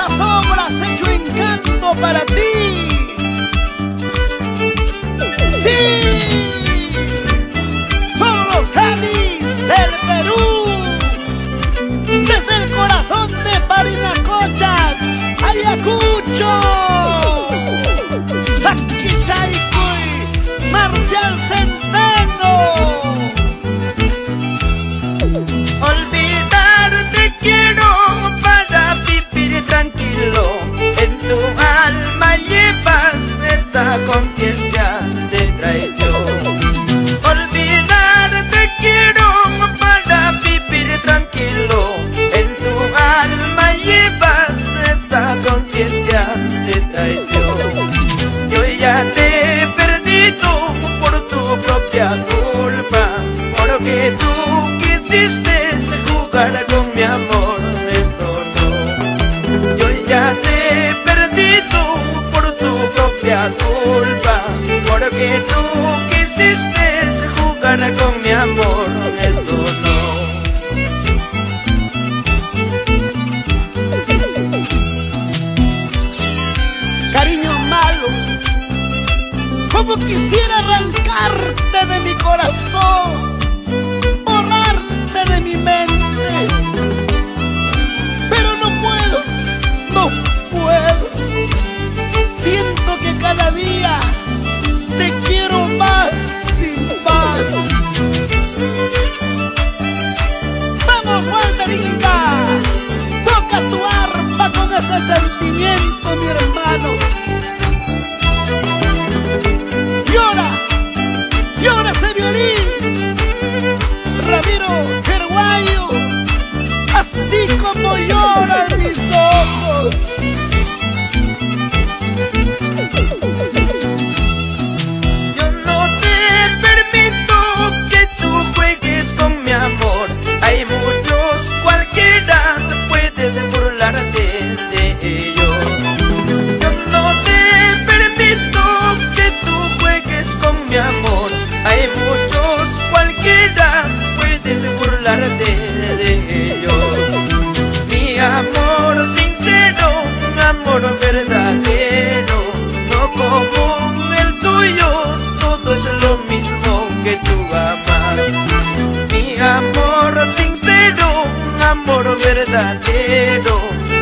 corazón las hecho encanto para ti. ¡Sí! Son los Jalis del Perú. Desde el corazón de Parinacochas, Ayacucho. Chichaycuy, Marcial Centeno. Olvidarte quiero para vivir tranquilo. En tu alma llevas esa conciencia de traición. Olvidarte quiero para vivir tranquilo. En tu alma llevas esa conciencia de traición. Yo ya te he perdido por tu propia culpa, porque tú quisiste jugar con mi amor, eso no. Yo ya te he perdido por tu propia culpa, porque tú quisiste jugar con mi amor, eso no. Cariño malo, como quisiera arrancarte de mi corazón, borrarte de mi mente, pero no puedo, no puedo. Siento que cada día te quiero más sin paz. Vamos, Walter Inca, toca tu arpa con ese sentimiento, mi hermano. Llora, llora ese violín, Ramiro Gerguayo, así como lloran mis ojos. Yo no te permito que tú juegues con mi amor. Hay muchos, cualquiera puedes burlarte de ellos. Yo no te permito que tú juegues con mi amor. Hay muchos, cualquiera puedes burlarte de ellos. Mi amor sincero, un amor verdadero, no como el tuyo, todo es lo mismo que tú amas. Mi amor sincero, un amor verdadero,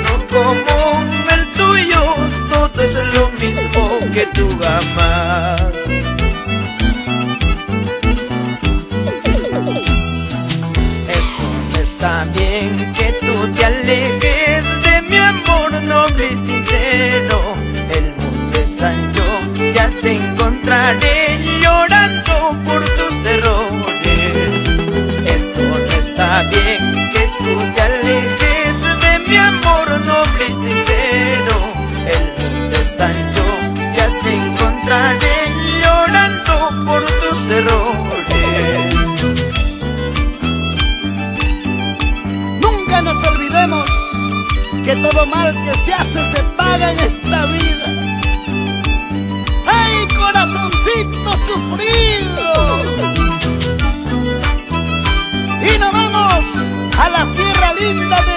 no como el tuyo, todo es lo mismo que tú amas. Eso no está bien que tú te alejes de mi amor noble y sincero. El mundo es ancho, ya te encontraré llorando por tus errores. Eso no está bien que tú te alejes de mi amor noble y sincero. El mundo es ancho, ya te encontraré llorando por tus errores. Nunca nos olvidemos que todo mal que se hace se paga en esta vida. ¡Ay, corazoncito sufrido! Y nos vamos a la tierra linda de